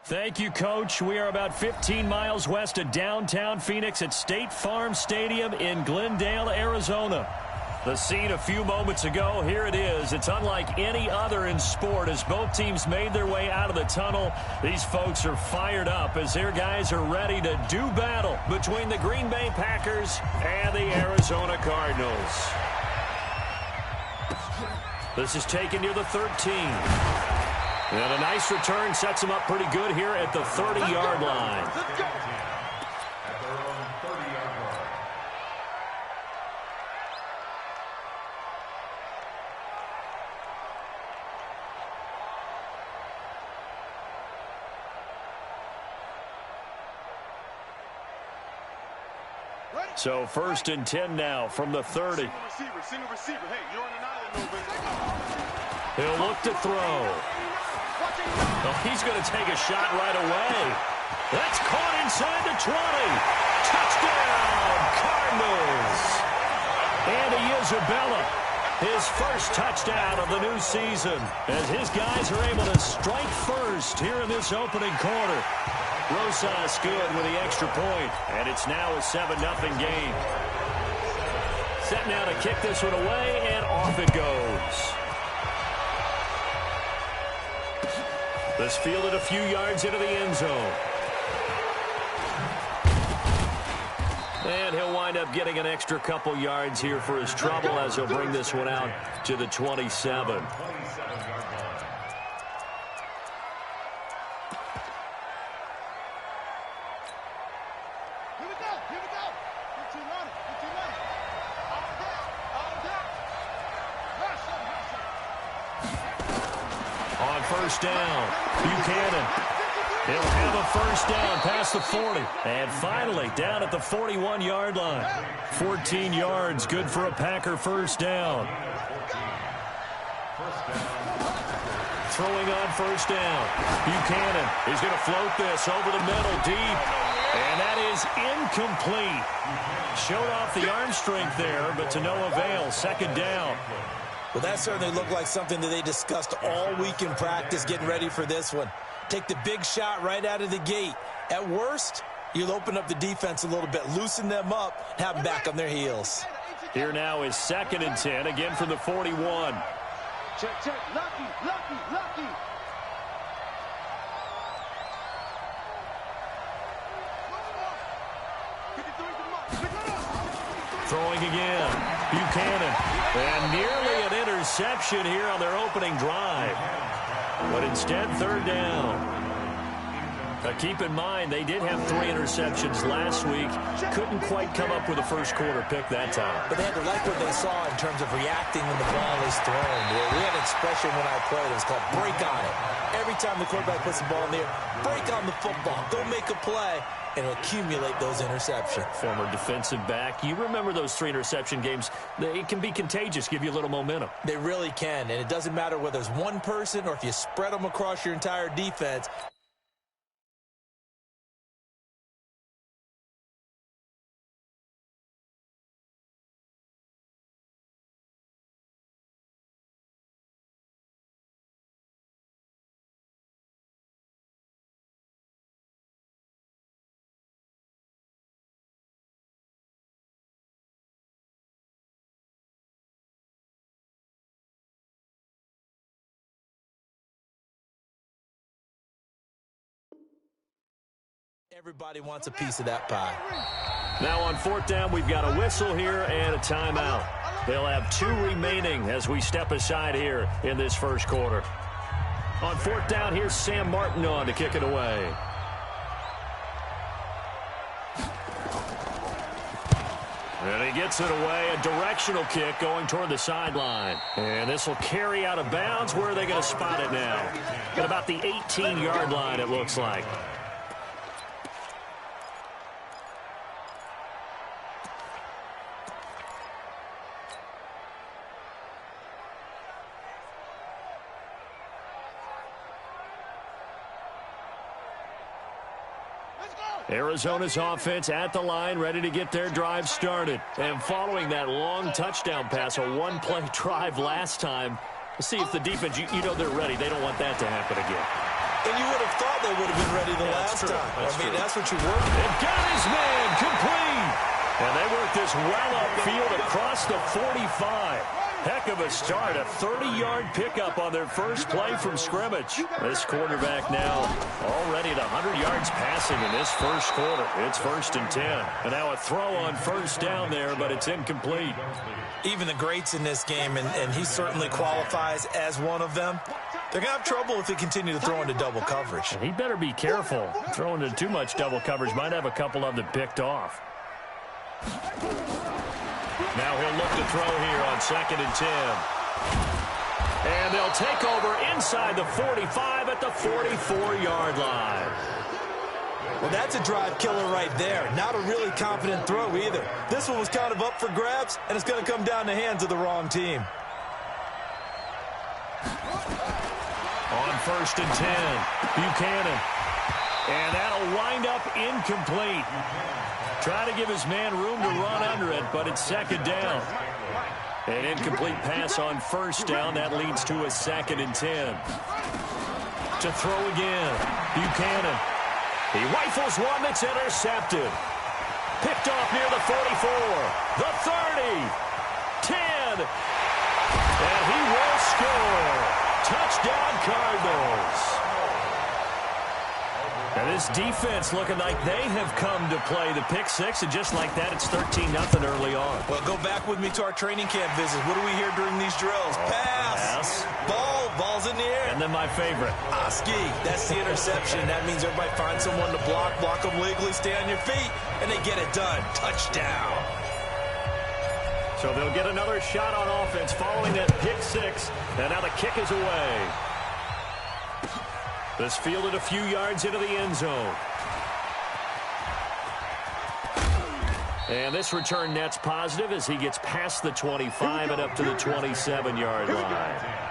Thank you, Coach. We are about 15 miles west of downtown Phoenix at State Farm Stadium in Glendale, Arizona. The scene a few moments ago, here it is. It's unlike any other in sport as both teams made their way out of the tunnel. These folks are fired up as their guys are ready to do battle between the Green Bay Packers and the Arizona Cardinals. This is taken near the 13. And a nice return sets him up pretty good here at the 30-yard line. Let's go. So 1st and 10 now from the 30. Single receiver. Hey, you're on an island over. He'll look to throw. Oh, he's going to take a shot right away. That's caught inside the 20. Touchdown, Cardinals. Andy Isabella, his first touchdown of the new season, as his guys are able to strike first here in this opening quarter. Rosas good with the extra point, and it's now a 7-0 game. Set now to kick this one away, and off it goes. This fielded a few yards into the end zone. And he'll wind up getting an extra couple yards here for his trouble as he'll bring this one out to the 27. First down, Buchanan. He'll have a first down past the 40. And finally, down at the 41-yard line. 14 yards, good for a Packer first down. Throwing on first down. Buchanan is going to float this over the middle deep. And that is incomplete. Showed off the arm strength there, but to no avail. Second down. Well, that certainly looked like something that they discussed all week in practice getting ready for this one. Take the big shot right out of the gate. At worst, you'll open up the defense a little bit, loosen them up, and have them back on their heels. Here now is 2nd and 10, again from the 41. Check. Lucky. Throwing again. Buchanan. And nearly an interception here on their opening drive. But instead, 3rd down. Now keep in mind, they did have 3 interceptions last week. Couldn't quite come up with a first quarter pick that time. But they had to like what they saw in terms of reacting when the ball is thrown. We had an expression when I played. It was called break on it. Every time the quarterback puts the ball in the air, break on the football. Go make a play. And accumulate those interceptions. Former defensive back. You remember those 3 interception games. It can be contagious, give you a little momentum. They really can, and it doesn't matter whether it's one person or if you spread them across your entire defense. Everybody wants a piece of that pie. Now on 4th down, we've got a whistle here and a timeout. They'll have 2 remaining as we step aside here in this first quarter. On 4th down, here's Sam Martin on to kick it away. And he gets it away, a directional kick going toward the sideline. And this will carry out of bounds. Where are they going to spot it now? At about the 18-yard line, it looks like. Arizona's offense at the line, ready to get their drive started. And following that long touchdown pass, a one-play drive last time, let's see if the defense, you know they're ready. They don't want that to happen again. And you would have thought thought they would have been ready the last time. That's what you worked for. It got his man complete. And they work this well upfield across the 45. Heck of a start, a 30-yard pickup on their first play from scrimmage. This quarterback now already at 100 yards passing in this first quarter. It's 1st and 10. And now a throw on first down there, but it's incomplete. Even the greats in this game, and he certainly qualifies as one of them, they're going to have trouble if they continue to throw into double coverage. He better be careful. Throwing into too much double coverage might have a couple of them picked off. Now he'll look to throw here on 2nd and 10. And they'll take over inside the 45 at the 44-yard line. Well, that's a drive killer right there. Not a really confident throw either. This one was kind of up for grabs, and it's going to come down the hands of the wrong team. On 1st and 10, Buchanan. And that'll wind up incomplete. Try to give his man room to run under it, but it's 2nd down. An incomplete pass on first down. That leads to a 2nd and 10. To throw again, Buchanan. He rifles one that's intercepted. Picked off near the 44, the 30, 10. And he will score. Touchdown, Cardinals. And this defense looking like they have come to play the pick six, and just like that, it's 13-0 early on. Well, go back with me to our training camp visits. What do we hear during these drills? Pass. Ball's in the air. And then my favorite. Oski, that's the interception. That means everybody finds someone to block them legally, stay on your feet, and they get it done. Touchdown. So they'll get another shot on offense following that pick six, and now the kick is away. This fielded a few yards into the end zone. And this return net's positive as he gets past the 25 and up to the 27-yard line.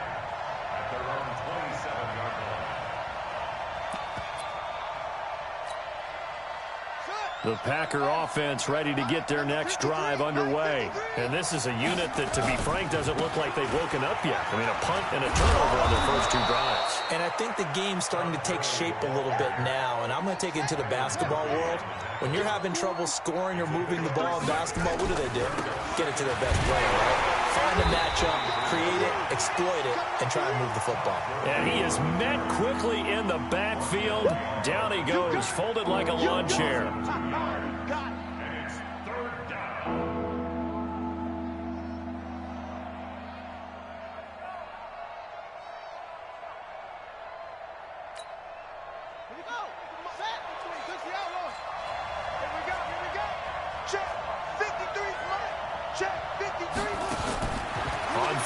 The Packer offense ready to get their next drive underway. And this is a unit that, to be frank, doesn't look like they've woken up yet. I mean, a punt and a turnover on their first two drives. And I think the game's starting to take shape a little bit now. And I'm going to take it into the basketball world. When you're having trouble scoring or moving the ball in basketball, what do? Get it to their best player, right? Find a matchup, create it, exploit it, and try and move the football. And he is met quickly in the backfield. Down he goes, folded like a lawn chair.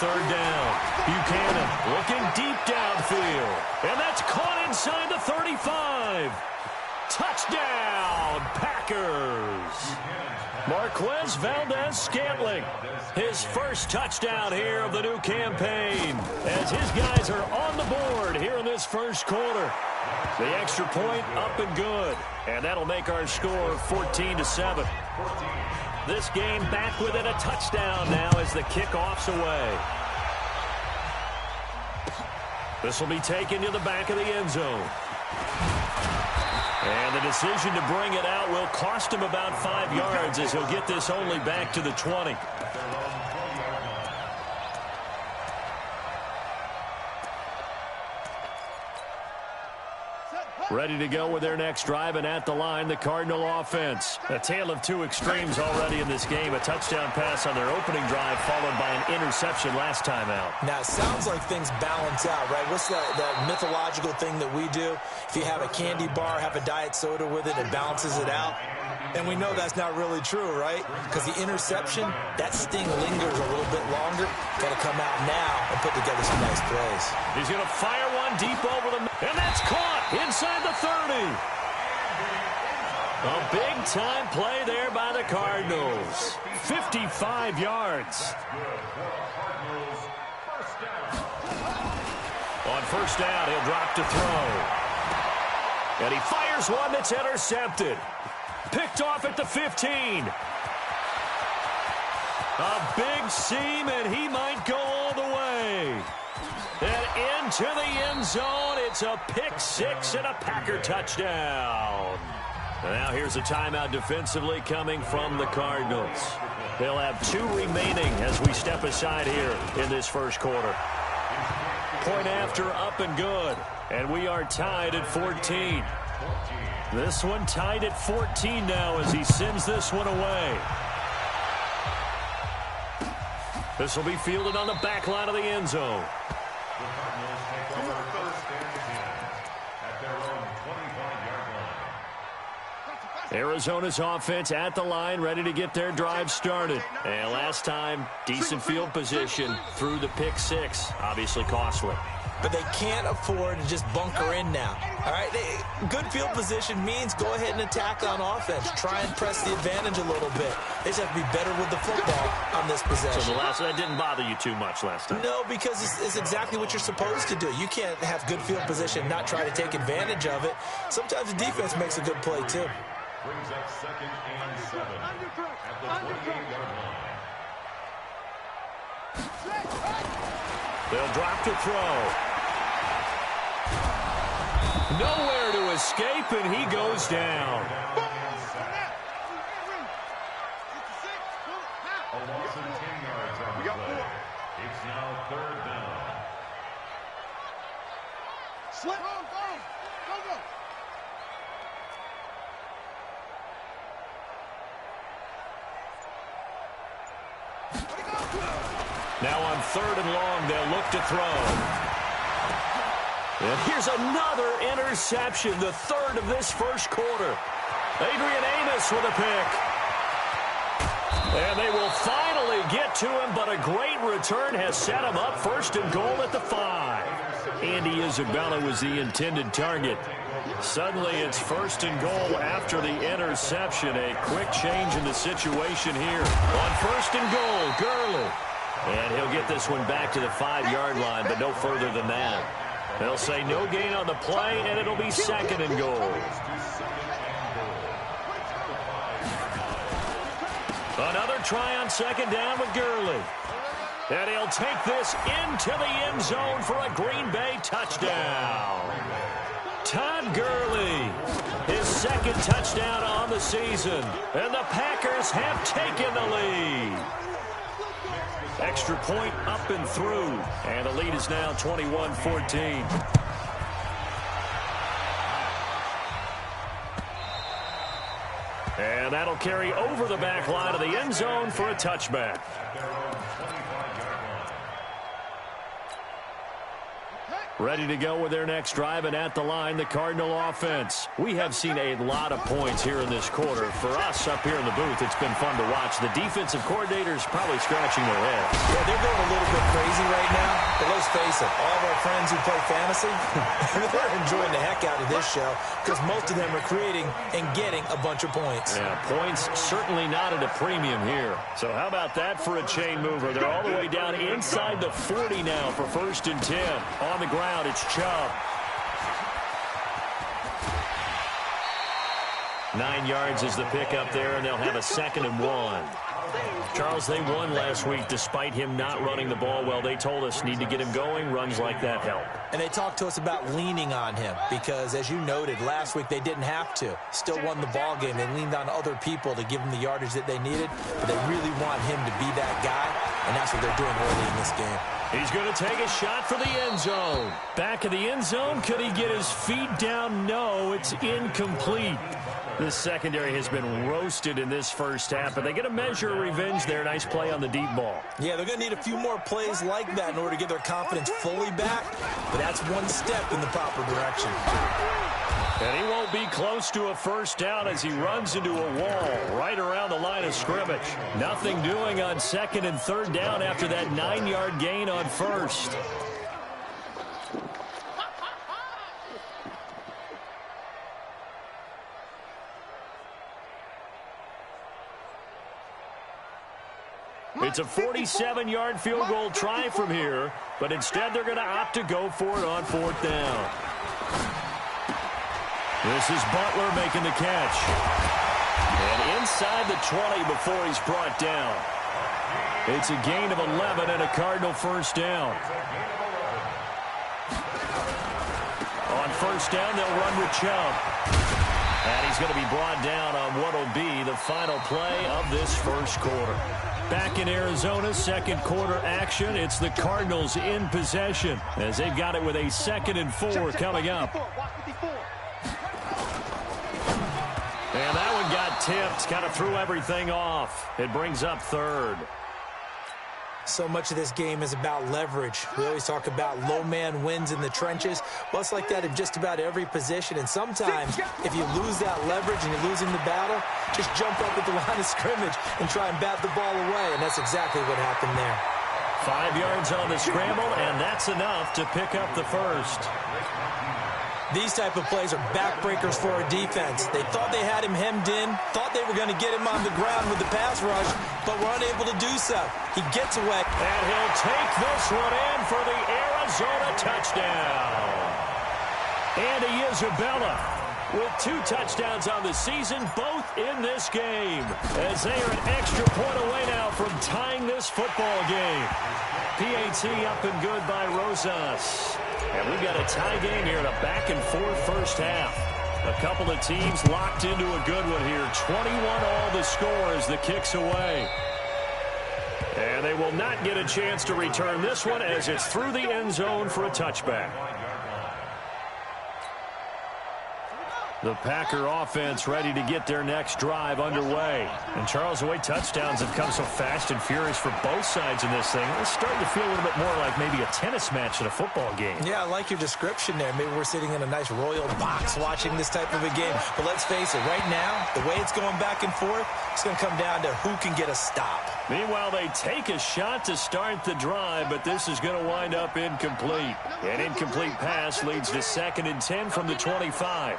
Third down. Buchanan looking deep downfield. And that's caught inside the 35. Touchdown, Packers. Marquez Valdez-Scantling. His first touchdown here of the new campaign. As his guys are on the board here in this first quarter. The extra point up and good. And that'll make our score 14-7. This game back within a touchdown now as the kickoff's away. This will be taken to the back of the end zone. And the decision to bring it out will cost him about 5 yards as he'll get this only back to the 20. Ready to go with their next drive, and at the line, the Cardinal offense. A tale of two extremes already in this game. A touchdown pass on their opening drive, followed by an interception last time out. Now, it sounds like things balance out, right? What's that mythological thing that we do? If you have a candy bar, have a diet soda with it, it balances it out. And we know that's not really true, right? Because the interception, that sting lingers a little bit longer. Got to come out now and put together some nice plays. He's going to fire one deep over the... And that's caught inside the 30. A big-time play there by the Cardinals. 55 yards. On first down, he'll drop to throw. And he fires one that's intercepted. Picked off at the 15. A big seam, and he might go all the way. And into the end zone, it It's a pick six and a Packer touchdown. Now here's a timeout defensively coming from the Cardinals. They'll have 2 remaining as we step aside here in this first quarter. Point after, up and good. And we are tied at 14. This one tied at 14 now as he sends this one away. This will be fielded on the back line of the end zone. Arizona's offense at the line, ready to get their drive started. And last time, decent field position through the pick six. Obviously costly. But they can't afford to just bunker in now. All right, good field position means go ahead and attack on offense. Try and press the advantage a little bit. They just have to be better with the football on this possession. So that didn't bother you too much last time? No, because it's exactly what you're supposed to do. You can't have good field position and not try to take advantage of it. Sometimes the defense makes a good play, too. Brings up 2nd and 7 at the 28-yard line. They'll drop to throw. Nowhere to escape, and he goes down. A loss of 10 yards on the play. It's now 3rd down. Slip. Go. Now on 3rd and long, they'll look to throw. And here's another interception, the 3rd of this first quarter. Adrian Amos with a pick. And they will finally get to him, but a great return has set him up 1st and goal at the 5. Andy Isabella was the intended target. Suddenly it's 1st and goal after the interception. A quick change in the situation here. On 1st and goal, Gurley. And he'll get this one back to the 5-yard line, but no further than that. They'll say no gain on the play, and it'll be 2nd and goal. Another try on 2nd down with Gurley. And he'll take this into the end zone for a Green Bay touchdown. Todd Gurley, his 2nd touchdown on the season. And the Packers have taken the lead. Extra point up and through. And the lead is now 21-14. And that'll carry over the back line of the end zone for a touchback. Ready to go with their next drive, and at the line, the Cardinal offense. We have seen a lot of points here in this quarter. For us up here in the booth, it's been fun to watch. The defensive coordinators probably scratching their heads. Yeah, they're going a little bit crazy right now. But let's face it, all of our friends who play fantasy, they're enjoying the heck out of this show because most of them are creating and getting a bunch of points. Yeah, points certainly not at a premium here. So how about that for a chain mover? They're all the way down inside the 40 now for 1st and 10. On the ground, it's Chubb. 9 yards is the pickup there, and they'll have a 2nd and 1. Charles, they won last week despite him not running the ball well. They told us need to get him going. Runs like that help. And they talked to us about leaning on him because, as you noted, last week they didn't have to. Still won the ball game. They leaned on other people to give them the yardage that they needed, but they really want him to be that guy, and that's what they're doing early in this game. He's going to take a shot for the end zone. Back of the end zone. Could he get his feet down? No, it's incomplete. This secondary has been roasted in this first half, but they get a measure of revenge there. Nice play on the deep ball. Yeah, they're going to need a few more plays like that in order to get their confidence fully back, but that's one step in the proper direction. And he won't be close to a 1st down as he runs into a wall right around the line of scrimmage. Nothing doing on 2nd and 3rd down after that 9-yard gain on 1st. It's a 47-yard field goal try from here, but instead they're going to opt to go for it on 4th down. This is Butler making the catch. And inside the 20 before he's brought down. It's a gain of 11 and a Cardinal 1st down. first down. They'll run with Chubb. And he's going to be brought down on what will be the final play of this first quarter. Back in Arizona, second quarter action. It's the Cardinals in possession as they've got it with a 2nd and 4 coming up. And that one got tipped, kind of threw everything off. It brings up 3rd. So much of this game is about leverage. We always talk about low man wins in the trenches. Well, it's like that in just about every position. And sometimes, if you lose that leverage and you're losing the battle, just jump up at the line of scrimmage and try and bat the ball away. And that's exactly what happened there. 5 yards on the scramble, and that's enough to pick up the first. These type of plays are backbreakers for a defense. They thought they had him hemmed in, thought they were going to get him on the ground with the pass rush, but were unable to do so. He gets away. And he'll take this one in for the Arizona touchdown. Andy Isabella with 2 touchdowns on the season, both in this game, as they are an extra point away now from tying this football game. PAT up and good by Rosas. And we've got a tie game here in a back-and-forth first half. A couple of teams locked into a good one here. 21 all the score as the kick's away. And they will not get a chance to return this one as it's through the end zone for a touchback. The Packer offense ready to get their next drive underway. And Charles, the way touchdowns have come so fast and furious for both sides in this thing, it's starting to feel a little bit more like maybe a tennis match in a football game. Yeah, I like your description there. Maybe we're sitting in a nice royal box watching this type of a game. But let's face it, right now, the way it's going back and forth, it's going to come down to who can get a stop. Meanwhile, they take a shot to start the drive, but this is going to wind up incomplete. An incomplete pass leads to 2nd and 10 from the 25.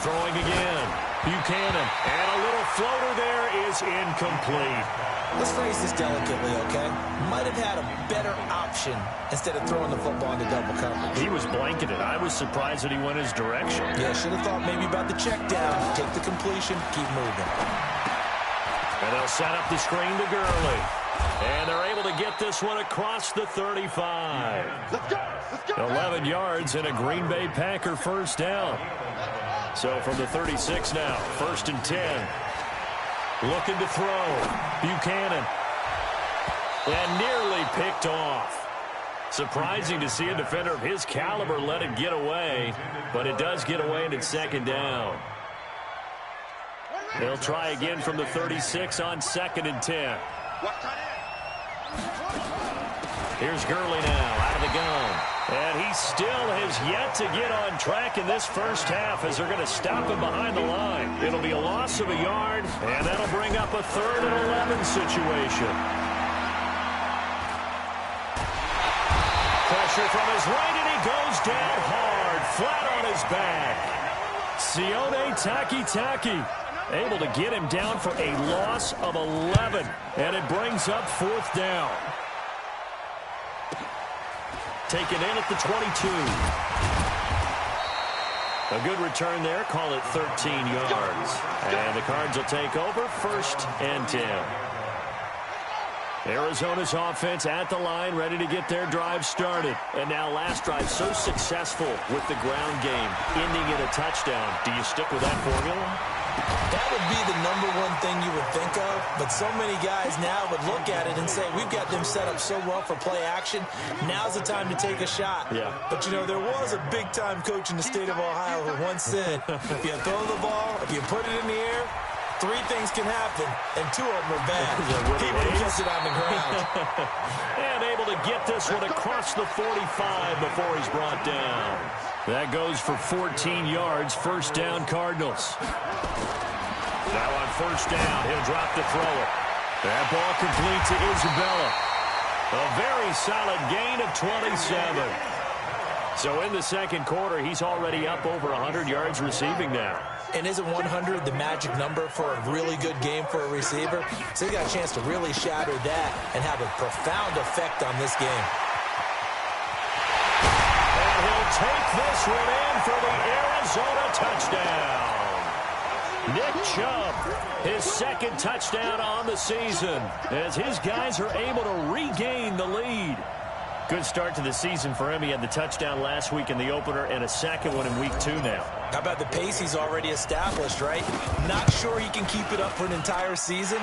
Throwing again. Buchanan. And a little floater there is incomplete. Let's phrase this delicately, okay? Might have had a better option instead of throwing the football into double coverage. He was blanketed. I was surprised that he went his direction. Yeah, should have thought maybe about the check down. Take the completion, keep moving. And they'll set up the screen to Gurley. And they're able to get this one across the 35. Let's go. 11 yards and a Green Bay Packer first down. So from the 36 now, 1st and 10. Looking to throw. Buchanan. And nearly picked off. Surprising to see a defender of his caliber let it get away, but it does get away and it's 2nd down. They'll try again from the 36 on 2nd and 10. Here's Gurley now out of the gun. And he still has yet to get on track in this first half as they're going to stop him behind the line. It'll be a loss of a yard, and that'll bring up a 3rd and 11 situation. Pressure from his right, and he goes down hard, flat on his back. Sione Takitaki able to get him down for a loss of 11, and it brings up 4th down. Taken in at the 22. A good return there. Call it 13 yards. And the Cards will take over 1st and 10. Arizona's offense at the line, ready to get their drive started. And now last drive so successful with the ground game, ending in a touchdown. Do you stick with that formula? That would be the #1 thing you would think of, but so many guys now would look at it and say, we've got them set up so well for play action, now's the time to take a shot. Yeah. But, you know, there was a big-time coach in the state of Ohio who once said, if you throw the ball, if you put it in the air, 3 things can happen, and 2 of them are bad. He would have kept it on the ground. And able to get this one across the 45 before he's brought down. That goes for 14 yards, 1st down Cardinals. Now on 1st down, he'll drop to throw it. That ball complete to Isabella. A very solid gain of 27. So in the 2nd quarter, he's already up over 100 yards receiving now. And isn't 100 the magic number for a really good game for a receiver? So he got a chance to really shatter that and have a profound effect on this game. And he'll take this one in for the Arizona touchdown. Nick Chubb, his 2nd touchdown on the season, as his guys are able to regain the lead. Good start to the season for him. He had the touchdown last week in the opener and a second one in week 2 now. How about the pace he's already established, right? Not sure he can keep it up for an entire season,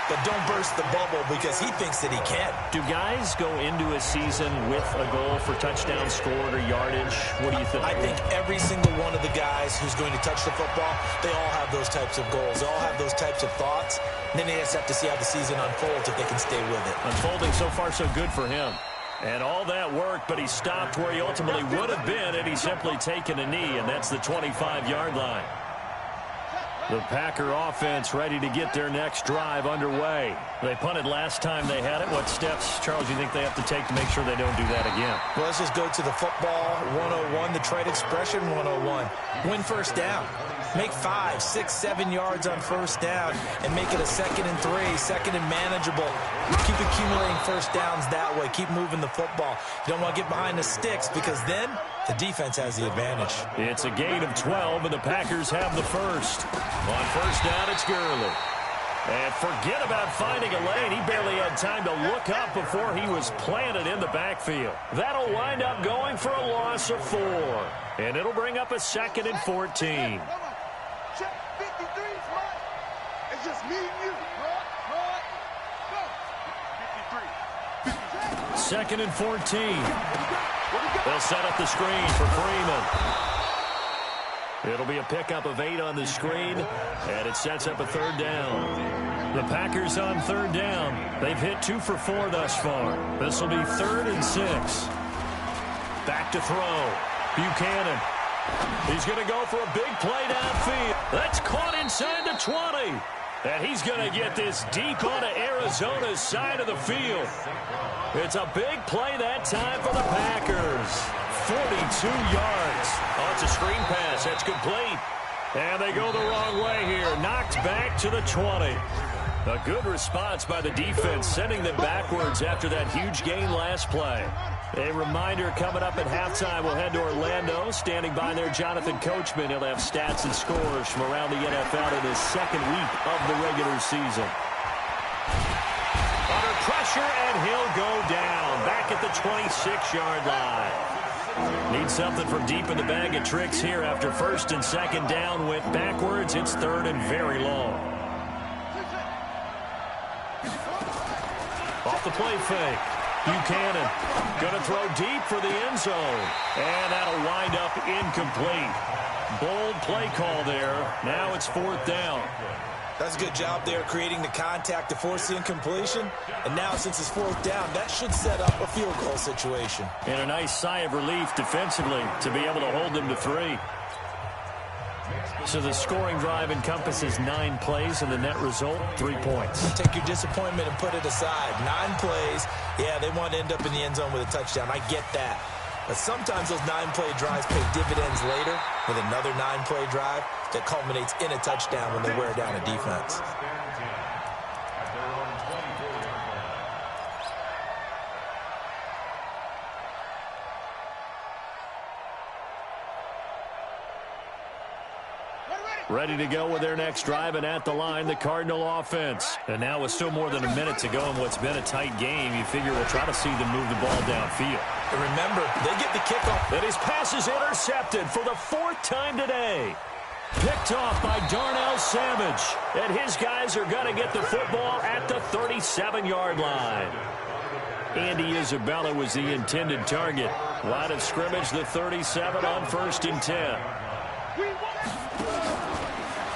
but don't burst the bubble because he thinks that he can. Do guys go into a season with a goal for touchdown scored or yardage? What do you think? I think every single one of the guys who's going to touch the football, they all have those types of goals. They all have those types of thoughts. And then they just have to see how the season unfolds if they can stay with it. Unfolding so far so good for him. And all that worked, but he stopped where he ultimately would have been, and he's simply taken a knee, and that's the 25-yard line. The Packer offense ready to get their next drive underway. They punted last time they had it. What steps, Charles, do you think they have to take to make sure they don't do that again? Well, let's just go to the football 101, the trite expression 101. Win first down. Make 5, 6, 7 yards on first down and make it a 2nd and 3, 2nd and manageable. Keep accumulating first downs that way. Keep moving the football. You don't want to get behind the sticks because then the defense has the advantage. It's a gain of 12, and the Packers have the first. On first down, it's Gurley. And forget about finding a lane. He barely had time to look up before he was planted in the backfield. That'll wind up going for a loss of 4. And it'll bring up a 2nd and 14. Check 53's mine. It's just me and you. Right. Go. 53. 2nd and 14. They'll set up the screen for Freeman. It'll be a pickup of 8 on the screen, and it sets up a 3rd down. The Packers on 3rd down. They've hit 2 for 4 thus far. This will be 3rd and 6. Back to throw. Buchanan. He's going to go for a big play downfield. That's caught inside the 20. And he's going to get this deep onto Arizona's side of the field. It's a big play that time for the Packers. 42 yards. Oh, it's a screen pass. That's complete. And they go the wrong way here. Knocked back to the 20. A good response by the defense, sending them backwards after that huge gain last play. A reminder coming up at halftime, we'll head to Orlando. Standing by there, Jonathan Coachman. He'll have stats and scores from around the NFL in his 2nd week of the regular season. Under pressure, and he'll go down. Back at the 26-yard line. Need something from deep in the bag of tricks here after 1st and 2nd down. Went backwards. It's 3rd and very long. Off the play fake. Buchanan going to throw deep for the end zone. And that'll wind up incomplete. Bold play call there. Now it's 4th down. That's a good job there creating the contact to force the incompletion. And now since it's 4th down, that should set up a field goal situation. And a nice sigh of relief defensively to be able to hold them to 3. So the scoring drive encompasses 9 plays, and the net result, 3 points. Take your disappointment and put it aside. 9 plays. Yeah, they want to end up in the end zone with a touchdown. I get that. But sometimes those 9-play drives pay dividends later with another 9-play drive that culminates in a touchdown when they wear down a defense. Ready to go with their next drive, and at the line, the Cardinal offense. And now with still more than a minute to go in what's been a tight game, you figure we'll try to see them move the ball downfield. And remember, they get the kickoff. And his pass is intercepted for the 4th time today. Picked off by Darnell Savage. And his guys are going to get the football at the 37-yard line. Andy Isabella was the intended target. Line of scrimmage, the 37 on 1st and 10.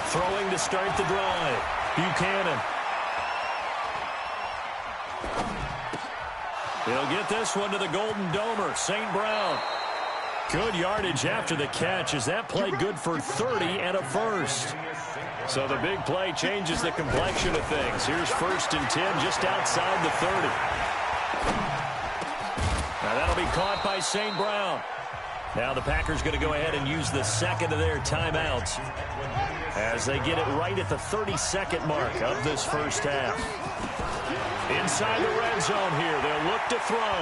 Throwing to start the drive. Buchanan. He'll get this one to the Golden Domer, St. Brown. Good yardage after the catch as that play good for 30 and a 1st. So the big play changes the complexion of things. Here's 1st and 10 just outside the 30. Now that'll be caught by St. Brown. Now the Packers going to go ahead and use the 2nd of their timeouts as they get it right at the 32nd mark of this 1st half. Inside the red zone here, they'll look to throw.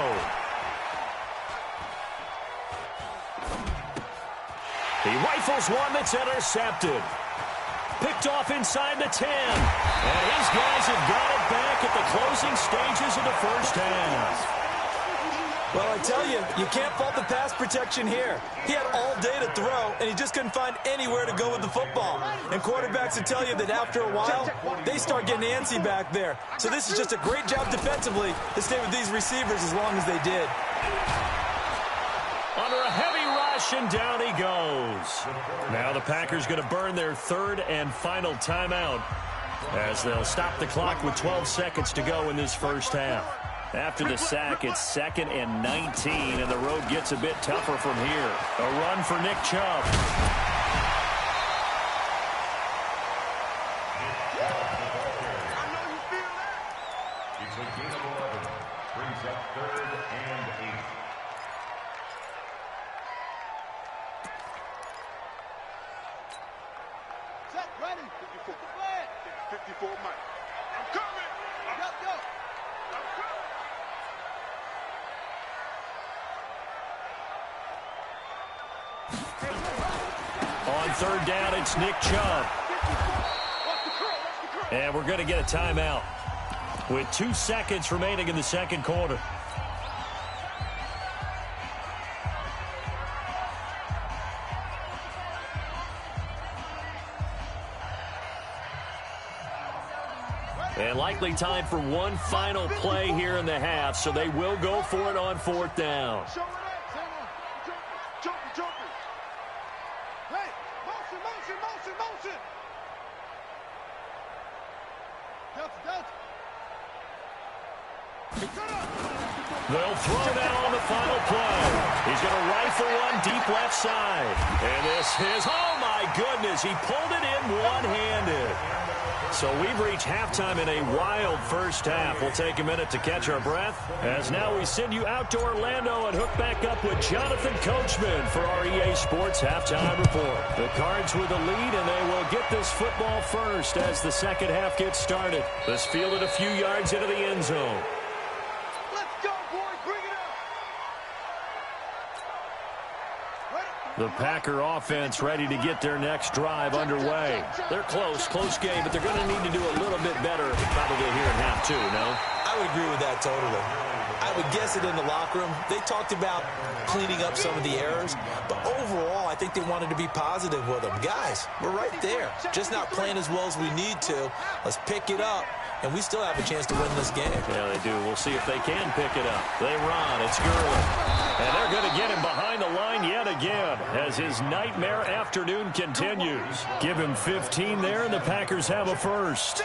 He rifles one that's intercepted. Picked off inside the 10. And his guys have got it back at the closing stages of the 1st half. Well, I tell you, you can't fault the pass protection here. He had all day to throw, and he just couldn't find anywhere to go with the football. And quarterbacks will tell you that after a while, they start getting antsy back there. So this is just a great job defensively to stay with these receivers as long as they did. Under a heavy rush, and down he goes. Now the Packers going to burn their third and final timeout as they'll stop the clock with 12 seconds to go in this first half. After the sack, it's 2nd and 19, and the road gets a bit tougher from here. A run for Nick Chubb. It's a gain of 11. Brings up 3rd and 8. Set, ready. 54 Mike. I'm coming. Go. I'm coming. On 3rd down, it's Nick Chubb. And we're going to get a timeout with 2 seconds remaining in the second quarter. And likely time for one final play here in the half, so they will go for it on 4th down. Jumping. Hey, motion. They'll throw now on the final play. He's going to rifle one deep left side. And this is, oh my goodness, he pulled it in one-handed. So we've reached halftime in a wild first half. We'll take a minute to catch our breath as now we send you out to Orlando and hook back up with Jonathan Coachman for our EA Sports Halftime Report. The Cards with the lead, and they will get this football first as the second half gets started. This fielded a few yards into the end zone. Let's go, boys. Bring it up. The Packer offense ready to get their next drive underway. They're close game, but they're going to need to do a little bit better probably here in half 2, no? I would agree with that totally. I would guess it in the locker room. They talked about cleaning up some of the errors, but overall, I think they wanted to be positive with them. Guys, we're right there. Just not playing as well as we need to. Let's pick it up, and we still have a chance to win this game. Yeah, they do. We'll see if they can pick it up. They run. It's Gurley. And they're going to get him behind the line yet again as his nightmare afternoon continues. Give him 15 there, and the Packers have a first.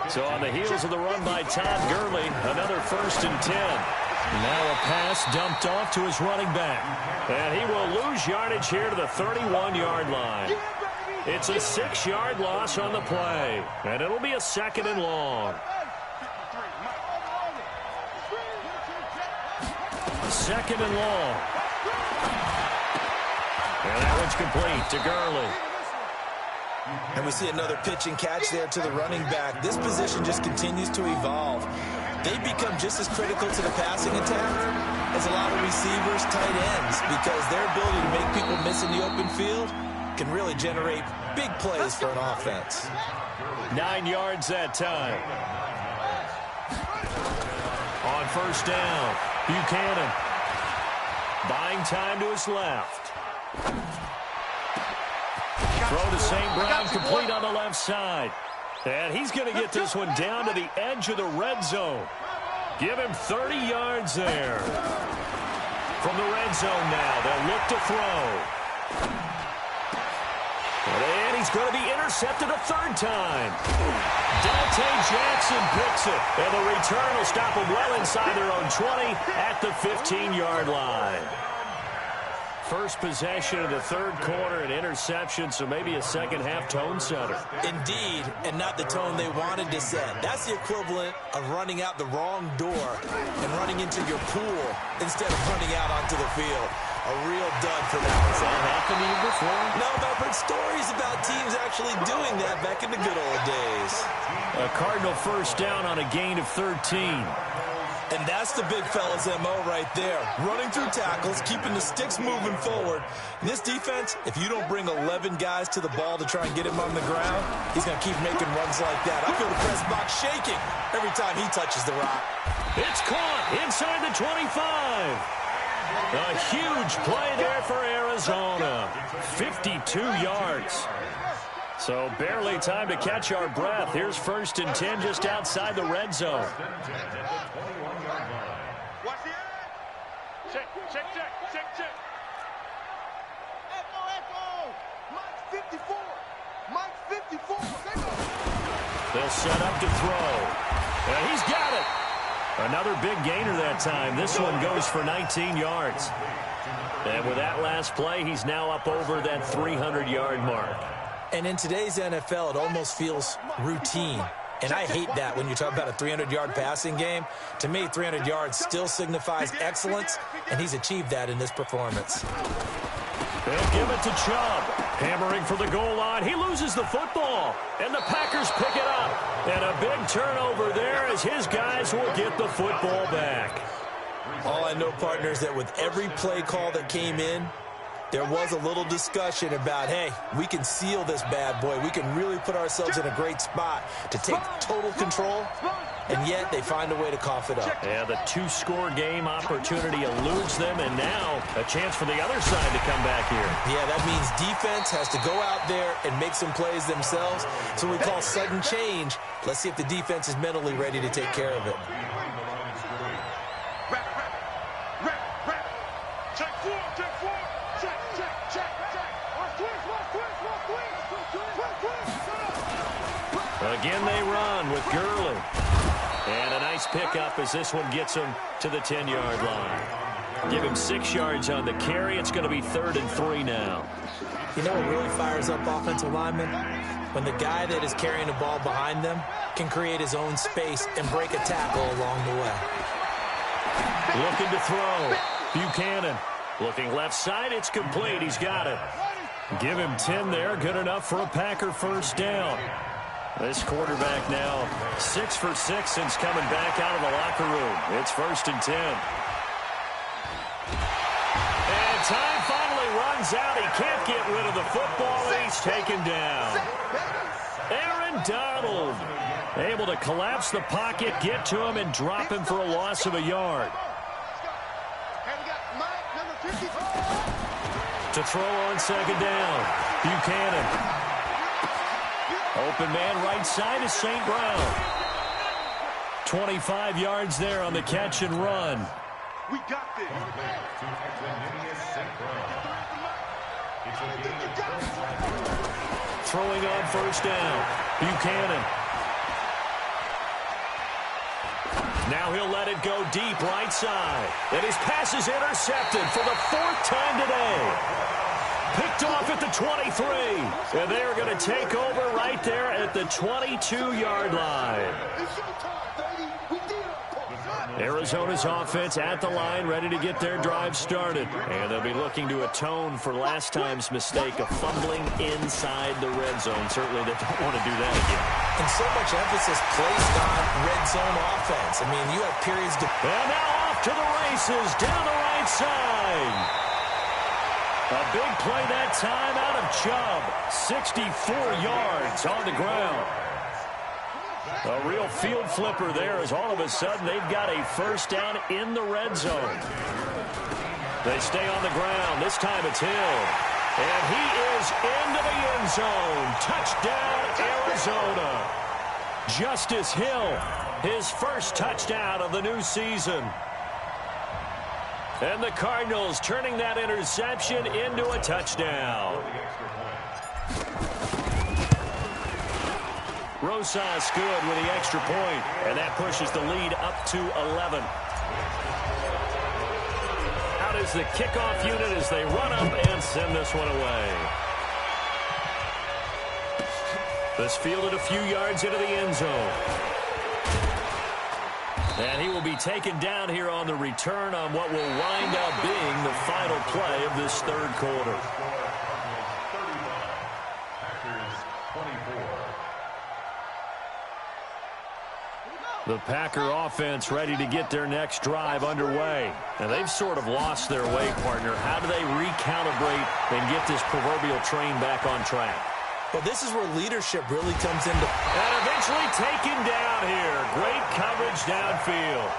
So on the heels of the run by Todd Gurley, another 1st and 10. Now a pass dumped off to his running back. And he will lose yardage here to the 31-yard line. It's a 6-yard loss on the play. And it'll be a 2nd and long. 2nd and long. And that one's complete to Gurley. And we see another pitch and catch there to the running back. This position just continues to evolve. They become just as critical to the passing attack as a lot of receivers, tight ends, because their ability to make people miss in the open field can really generate big plays for an offense. 9 yards that time. On 1st down, Buchanan buying time to his left. Throw to St. Brown, complete on the left side. And he's going to get this one down to the edge of the red zone. Give him 30 yards there. From the red zone now, they'll look to throw. And he's going to be intercepted a 3rd time. Dante Jackson picks it. And the return will stop them well inside their own 20 at the 15-yard line. First possession of the 3rd quarter, an interception, so maybe a second-half tone setter. Indeed, and not the tone they wanted to set. That's the equivalent of running out the wrong door and running into your pool instead of running out onto the field. A real dud for that. Has that happened to you before? No, but I've heard stories about teams actually doing that back in the good old days. A Cardinal 1st down on a gain of 13. And that's the big fella's MO right there. Running through tackles, keeping the sticks moving forward. In this defense, if you don't bring 11 guys to the ball to try and get him on the ground, he's going to keep making runs like that. I feel the press box shaking every time he touches the rock. It's caught inside the 25. A huge play there for Arizona. 52 yards. So barely time to catch our breath. Here's 1st and 10 just outside the red zone. Check. Echo. Mike 54. Mike 54. They'll set up to throw. And he's got it. Another big gainer that time. This one goes for 19 yards. And with that last play, he's now up over that 300-yard mark. And in today's NFL, it almost feels routine. And I hate that when you talk about a 300-yard passing game. To me, 300 yards still signifies excellence, and he's achieved that in this performance. They'll give it to Chubb. Hammering for the goal line. He loses the football, and the Packers pick it up. And a big turnover there as his guys will get the football back. All I know, partners, that with every play call that came in, there was a little discussion about, hey, we can seal this bad boy. We can really put ourselves in a great spot to take total control, and yet they find a way to cough it up. Yeah, the 2-score game opportunity eludes them, and now a chance for the other side to come back here. Yeah, that means defense has to go out there and make some plays themselves. So we call sudden change. Let's see if the defense is mentally ready to take care of it. Again they run with Gurley. And a nice pickup as this one gets him to the 10-yard line. Give him 6 yards on the carry. It's going to be 3rd and 3 now. You know what really fires up offensive linemen? When the guy that is carrying the ball behind them can create his own space and break a tackle along the way. Looking to throw. Buchanan. Looking left side. It's complete. He's got it. Give him 10 there. Good enough for a Packer first down. This quarterback now 6 for 6 since coming back out of the locker room. It's 1st and 10. And time finally runs out. He can't get rid of the football, and he's taken down. Aaron Donald able to collapse the pocket, get to him, and drop him for a loss of a yard. To throw on 2nd down. Buchanan. Open man right side is St. Brown. 25 yards there on the catch and run. We got this. Throwing on 1st down. Buchanan. Now he'll let it go deep right side. And his pass is intercepted for the 4th time today. Picked off at the 23. And they're going to take over right there at the 22-yard line. Arizona's offense at the line, ready to get their drive started. And they'll be looking to atone for last time's mistake of fumbling inside the red zone. Certainly they don't want to do that again. And so much emphasis placed on red zone offense. I mean, you have periods to... And now off to the races, down the right side. A big play that time out of Chubb. 64 yards on the ground. A real field flipper there as all of a sudden they've got a first down in the red zone. They stay on the ground. This time it's Hill. And he is into the end zone. Touchdown, Arizona. Justice Hill, his first touchdown of the new season. And the Cardinals turning that interception into a touchdown. Rosas good with the extra point, and that pushes the lead up to 11. Out is the kickoff unit as they run up and send this one away. This fielded a few yards into the end zone. And he will be taken down here on the return on what will wind up being the final play of this 3rd quarter. The Packer offense ready to get their next drive underway. And they've sort of lost their way, partner. How do they recalibrate and get this proverbial train back on track? Well, this is where leadership really comes into. And eventually taken down here. Great coverage downfield.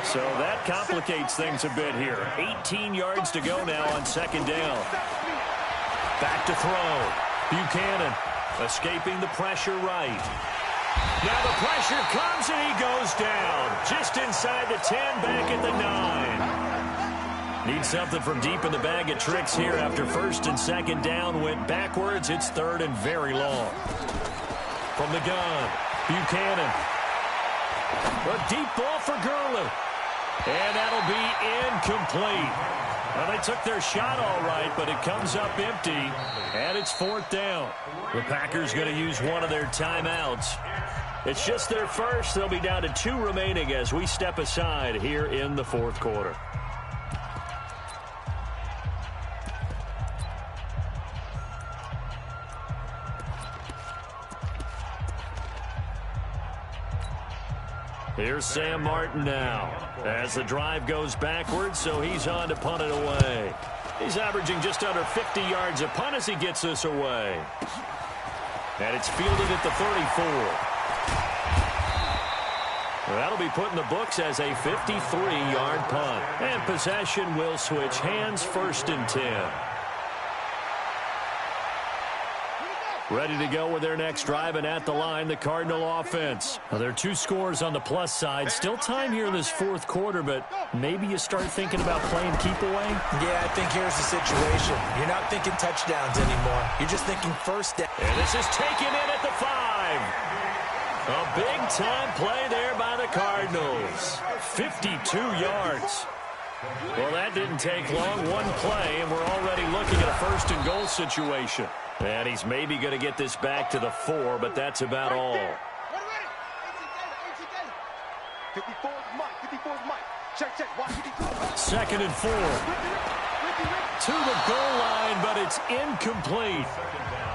So that complicates things a bit here. 18 yards to go now on second down. Back to throw. Buchanan escaping the pressure right. Now the pressure comes and he goes down. Just inside the 10, back at the 9. Need something from deep in the bag of tricks here after first and second down went backwards. It's third and very long. From the gun, Buchanan. A deep ball for Gurley. And that'll be incomplete. Well, they took their shot all right, but it comes up empty, and it's fourth down. The Packers going to use one of their timeouts. It's just their first. They'll be down to 2 remaining as we step aside here in the fourth quarter. Here's Sam Martin now as the drive goes backwards, so he's on to punt it away. He's averaging just under 50 yards a punt as he gets this away. And it's fielded at the 34. Well, that'll be put in the books as a 53-yard punt. And possession will switch hands, first and 10. Ready to go with their next drive, and at the line, the Cardinal offense. Well, there are 2 scores on the plus side. Still time here in this fourth quarter, but maybe you start thinking about playing keep away? Yeah, I think here's the situation. You're not thinking touchdowns anymore. You're just thinking first down. And this is taken in at the 5. A big-time play there by the Cardinals. 52 yards. Well, that didn't take long. One play, and we're already looking at a first and goal situation. And he's maybe going to get this back to the 4, but that's about all. 54's Mike. 54's Mike. Check. Watch 52. Second and 4. To the goal line, but it's incomplete.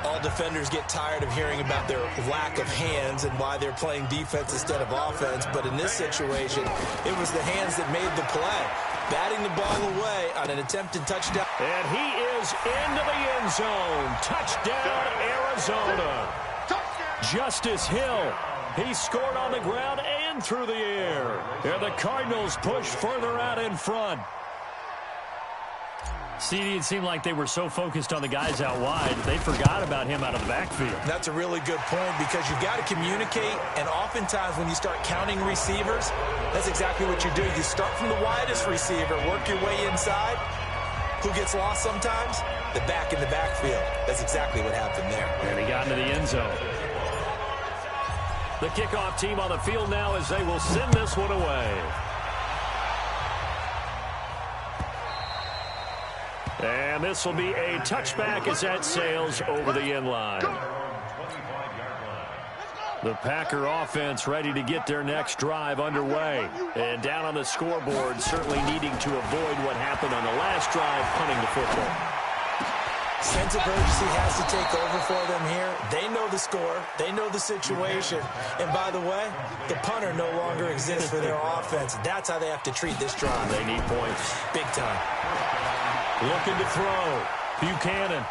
All defenders get tired of hearing about their lack of hands and why they're playing defense instead of offense. But in this situation, it was the hands that made the play. Batting the ball away on an attempted touchdown. And he is into the end zone. Touchdown, Arizona. Justice Hill. He scored on the ground and through the air. And the Cardinals push further out in front. CD, it seemed like they were so focused on the guys out wide, they forgot about him out of the backfield. That's a really good point because you've got to communicate, and oftentimes when you start counting receivers, that's exactly what you do. You start from the widest receiver, work your way inside. Who gets lost sometimes? The back in the backfield. That's exactly what happened there. And he got into the end zone. The kickoff team on the field now as they will send this one away. And this will be a touchback as that sails over the end line. The Packer offense ready to get their next drive underway. And down on the scoreboard, certainly needing to avoid what happened on the last drive, punting the football. Sense of urgency has to take over for them here. They know the score. They know the situation. And by the way, the punter no longer exists for their offense. That's how they have to treat this drive. They need points. Big time. Looking to throw. Buchanan.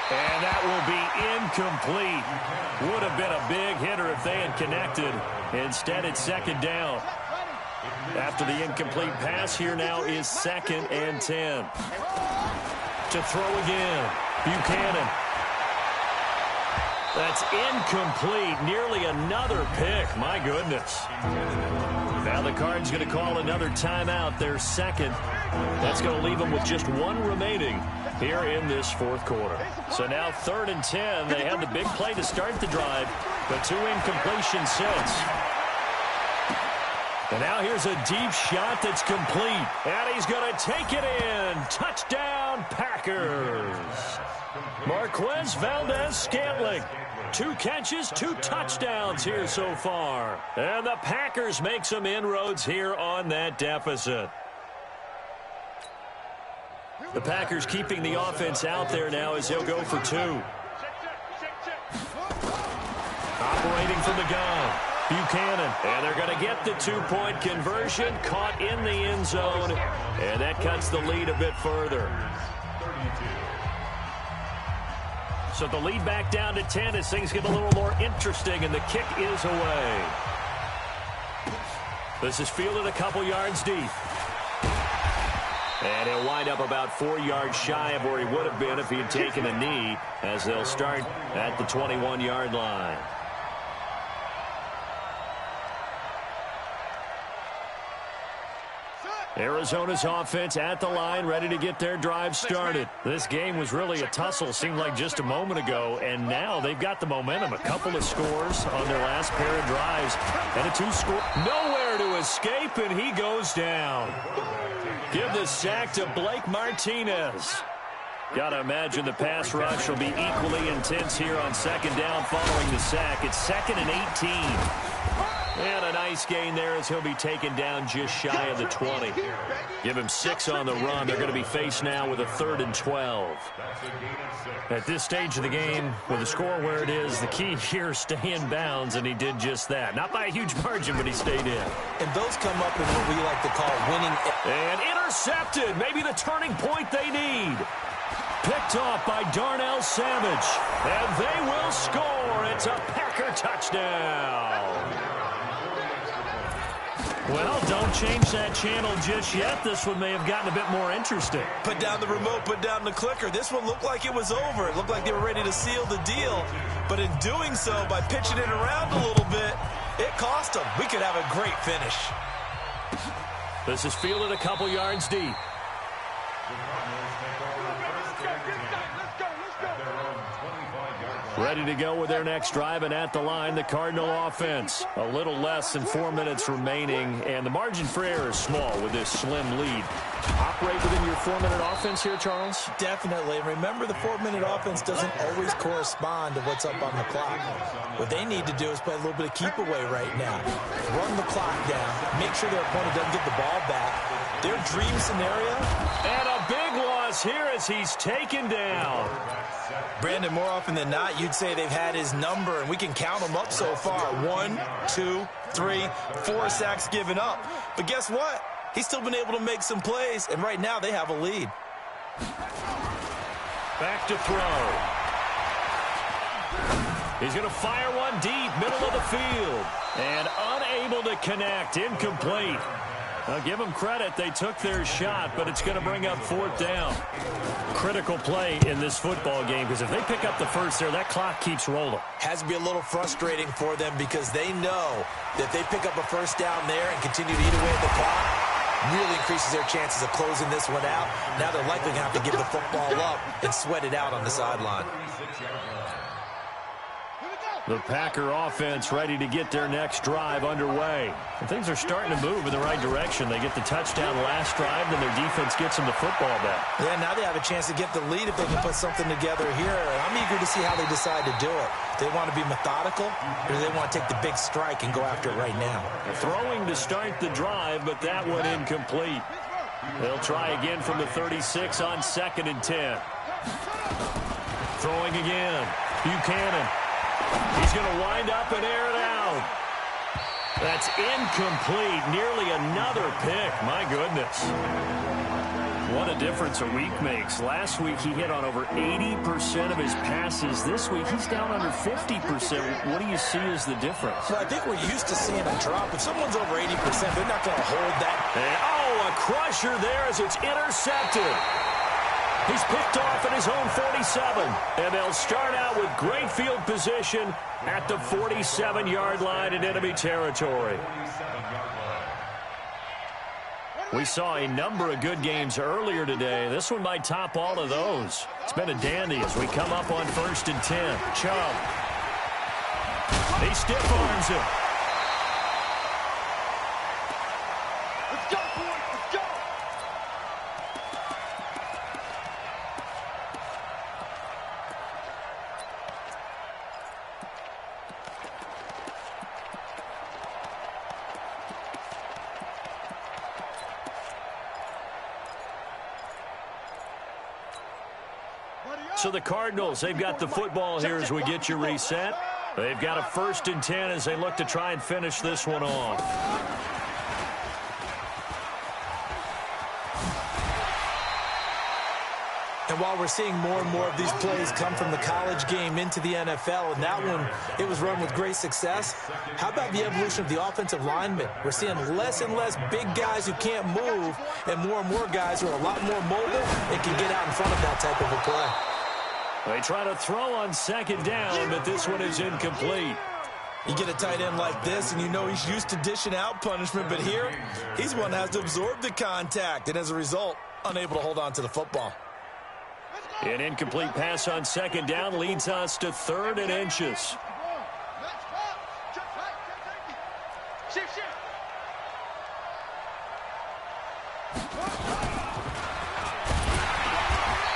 And that will be incomplete. Would have been a big hitter if they had connected. Instead, it's second down. After the incomplete pass, here now is second and 10. To throw again. Buchanan. That's incomplete. Nearly another pick. My goodness. Now the Cards going to call another timeout, their second. That's going to leave them with just one remaining here in this fourth quarter. So now third and 10. They had the big play to start the drive, but 2 incompletions since. And now here's a deep shot that's complete. And he's going to take it in. Touchdown, Packers. Marquez Valdez-Scantling. 2 catches, 2 touchdowns here so far. And the Packers make some inroads here on that deficit. The Packers keeping the offense out there now as they'll go for 2. Operating from the gun, Buchanan. And they're going to get the two-point conversion, caught in the end zone, and that cuts the lead a bit further. So the lead back down to 10 as things get a little more interesting, and the kick is away. This is fielded a couple yards deep. And he'll wind up about 4 yards shy of where he would have been if he had taken a knee, as they'll start at the 21-yard line. Arizona's offense at the line, ready to get their drive started. This game was really a tussle, seemed like just a moment ago, and now they've got the momentum. A couple of scores on their last pair of drives, and a two-score. Nowhere to escape, and he goes down. Give the sack to Blake Martinez. Got to imagine the pass rush will be equally intense here on second down following the sack. It's 2nd and 18. And a nice gain there as he'll be taken down just shy of the 20. Give him 6 on the run. They're going to be faced now with a 3rd and 12. At this stage of the game, with the score where it is, the key here is stay in bounds, and he did just that. Not by a huge margin, but he stayed in. And those come up in what we like to call winning. And intercepted. Maybe the turning point they need. Picked off by Darnell Savage. And they will score. It's a Packer touchdown. Well, don't change that channel just yet. This one may have gotten a bit more interesting. Put down the remote, put down the clicker. This one looked like it was over. It looked like they were ready to seal the deal. But in doing so, by pitching it around a little bit, it cost them. We could have a great finish. This is fielded a couple yards deep. Ready to go with their next drive, and at the line, the Cardinal offense. A little less than 4 minutes remaining, and the margin for error is small with this slim lead. Operate within your 4-minute offense here, Charles? Definitely. And remember, the 4-minute offense doesn't always correspond to what's up on the clock. What they need to do is play a little bit of keep away right now. Run the clock down. Make sure their opponent doesn't get the ball back. Their dream scenario. And a big loss here as he's taken down. Brandon, more often than not, you'd say they've had his number, and we can count them up so far. 1, 2, 3, 4 sacks given up. But guess what? He's still been able to make some plays, and right now they have a lead. Back to throw. He's going to fire one deep, middle of the field. And unable to connect, incomplete. I'll give them credit. They took their shot, but it's going to bring up 4th down. Critical play in this football game, because if they pick up the first there, that clock keeps rolling. Has to be a little frustrating for them because they know that they pick up a first down there and continue to eat away at the clock, really increases their chances of closing this one out. Now they're likely going to have to give the football up and sweat it out on the sideline. The Packer offense ready to get their next drive underway. And things are starting to move in the right direction. They get the touchdown last drive, then their defense gets them the football back. Yeah, now they have a chance to get the lead if they can put something together here. And I'm eager to see how they decide to do it. Do they want to be methodical, or do they want to take the big strike and go after it right now? Throwing to start the drive, but that one incomplete. They'll try again from the 36 on 2nd and 10. Throwing again. Buchanan. He's going to wind up and air it out. That's incomplete. Nearly another pick. My goodness. What a difference a week makes. Last week he hit on over 80% of his passes. This week he's down under 50%. What do you see as the difference? Well, I think we're used to seeing a drop. If someone's over 80%, they're not going to hold that. And, a crusher there as it's intercepted. He's picked off at his own 47. And they'll start out with great field position at the 47-yard line in enemy territory. We saw a number of good games earlier today. This one might top all of those. It's been a dandy as we come up on 1st and 10. Chubb. He stiff arms him. Let's go, boys. Let's go. So the Cardinals, they've got the football here as we get you reset. They've got a 1st and 10 as they look to try and finish this one off. And while we're seeing more and more of these plays come from the college game into the NFL, and that one, it was run with great success, how about the evolution of the offensive linemen? We're seeing less and less big guys who can't move and more guys who are a lot more mobile and can get out in front of that type of a play. They try to throw on 2nd down, but this one is incomplete. You get a tight end like this, and you know he's used to dishing out punishment, but here, he's one that has to absorb the contact, and as a result, unable to hold on to the football. An incomplete pass on 2nd down leads us to 3rd and inches.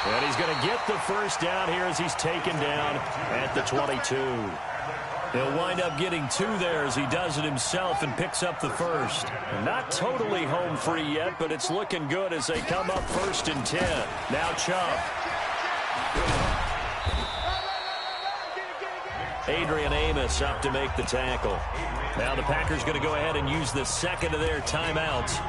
And he's going to get the 1st down here as he's taken down at the 22. He'll wind up getting 2 there as he does it himself and picks up the 1st. Not totally home free yet, but it's looking good as they come up 1st and 10. Now Chubb. Adrian Amos up to make the tackle. Now the Packers going to go ahead and use the 2nd of their timeouts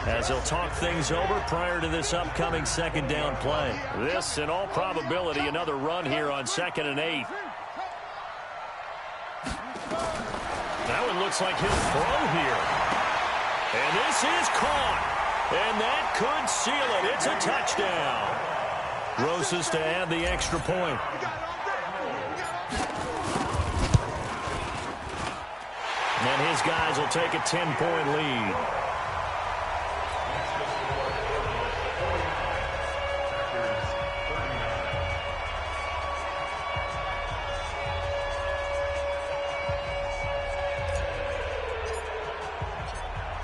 as they'll talk things over prior to this upcoming 2nd down play. This, in all probability, another run here on 2nd and 8. That one looks like he'll throw here. And this is caught. And that could seal it. It's a touchdown. Roses to add the extra point. And his guys will take a 10-point lead.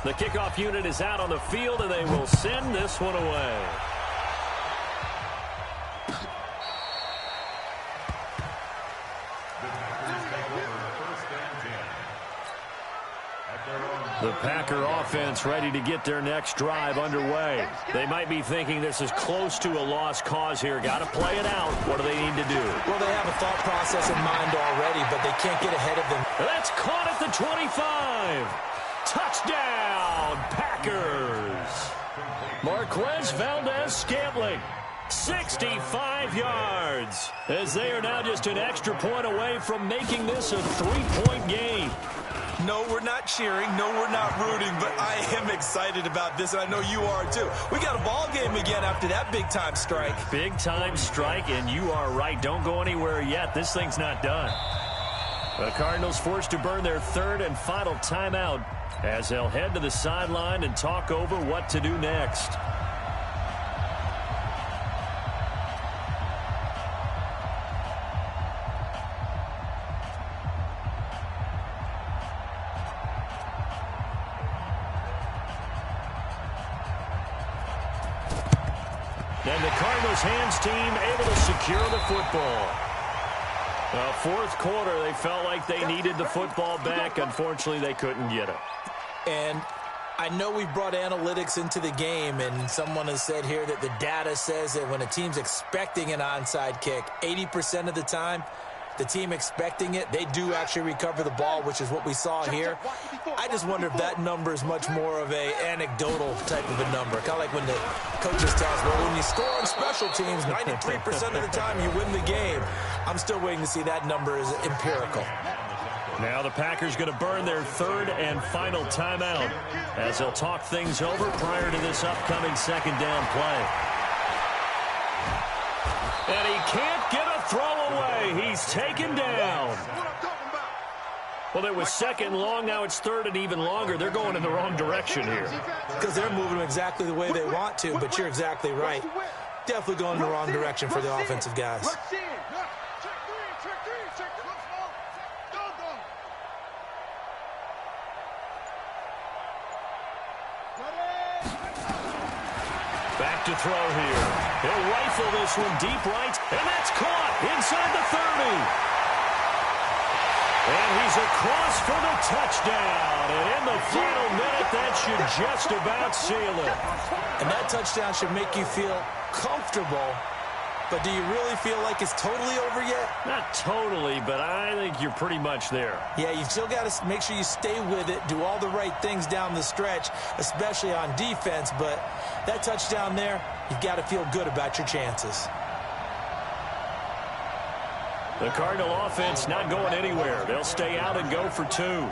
The kickoff unit is out on the field, and they will send this one away. The Packer offense ready to get their next drive underway. They might be thinking this is close to a lost cause here. Got to play it out. What do they need to do? Well, they have a thought process in mind already, but they can't get ahead of them. That's caught at the 25. Touchdown, Packers. Marquez Valdez-Scantling, 65 yards, as they are now just an extra point away from making this a 3-point game. No, we're not cheering. No, we're not rooting, but I am excited about this, and I know you are too. We got a ball game again after that big-time strike. Big-time strike, and you are right. Don't go anywhere yet. This thing's not done. The Cardinals forced to burn their 3rd and final timeout as they'll head to the sideline and talk over what to do next. And the Cardinals hands team able to secure the football. Well, 4th quarter, they felt like they needed the football back. Unfortunately, they couldn't get it. And I know we've brought analytics into the game, and someone has said here that the data says that when a team's expecting an onside kick, 80% of the time, the team expecting it, they do actually recover the ball, which is what we saw here. I just wonder if that number is much more of a anecdotal type of a number. Kind of like when the coaches tell us, well, when you score on special teams, 93% of the time you win the game. I'm still waiting to see that number is empirical. Now the Packers going to burn their 3rd and final timeout as they'll talk things over prior to this upcoming 2nd down play. And he can't get a throw away. He's taken down. Well, it was 2nd long. Now it's 3rd and even longer. They're going in the wrong direction here. Because they're moving exactly the way they want to, but you're exactly right. Definitely going in the wrong direction for the offensive guys. Back to throw here. He'll rifle this one deep right, and that's caught inside the 30. And he's across for the touchdown. And in the final minute, that should just about seal it. And that touchdown should make you feel comfortable but do you really feel like it's totally over yet? Not totally, but I think you're pretty much there. Yeah, you've still got to make sure you stay with it, do all the right things down the stretch, especially on defense, but that touchdown there, you've got to feel good about your chances. The Cardinal offense not going anywhere. They'll stay out and go for 2.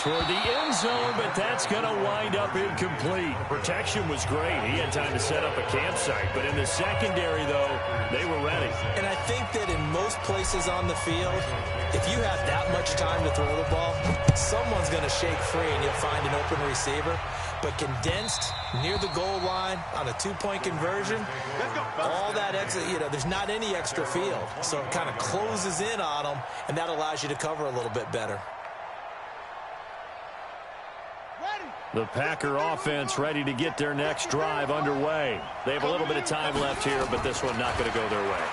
Toward the end zone, but that's going to wind up incomplete. Protection was great. He had time to set up a campsite, but in the secondary, though, they were ready. And I think that in most places on the field, if you have that much time to throw the ball, someone's going to shake free and you'll find an open receiver. But condensed near the goal line on a 2-point conversion, all that extra, there's not any extra field. So it kind of closes in on them, and that allows you to cover a little bit better. The Packer offense ready to get their next drive underway. They have a little bit of time left here, but this one not going to go their way.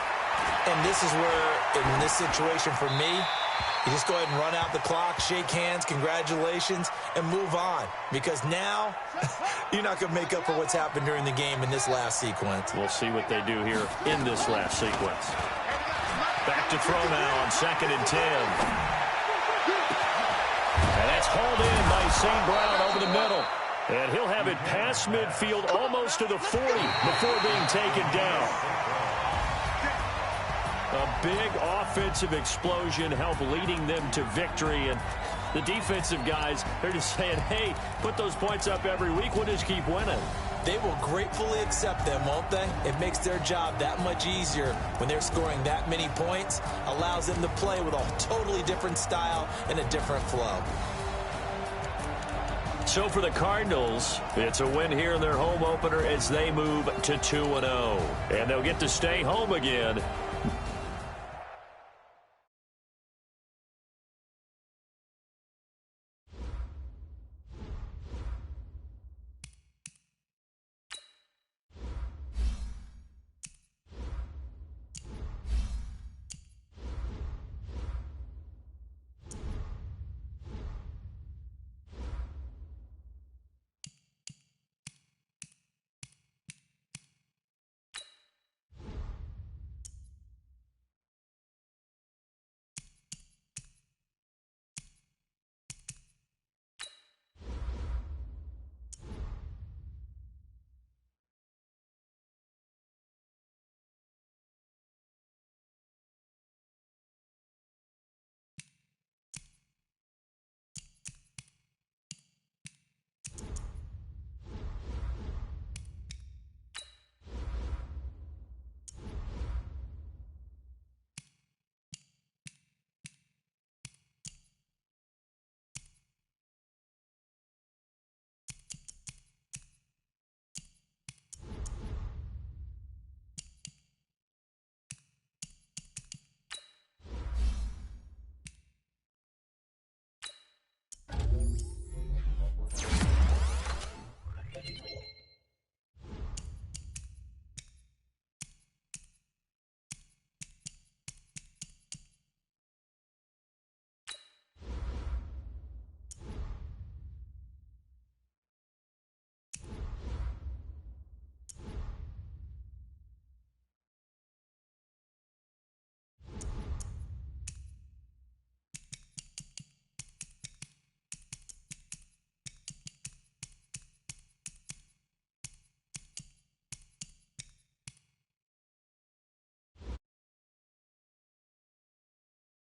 And this is where, in this situation for me, you just go ahead and run out the clock, shake hands, congratulations, and move on. Because now, you're not going to make up for what's happened during the game in this last sequence. We'll see what they do here in this last sequence. Back to throw now on 2nd and 10. And that's hauled in by St. Brown over the middle. And he'll have it past midfield almost to the 40 before being taken down. A big offensive explosion helped leading them to victory. And the defensive guys, they're just saying, hey, put those points up every week. We'll just keep winning. They will gratefully accept them, won't they? It makes their job that much easier when they're scoring that many points. Allows them to play with a totally different style and a different flow. So for the Cardinals, it's a win here in their home opener as they move to 2-0. And they'll get to stay home again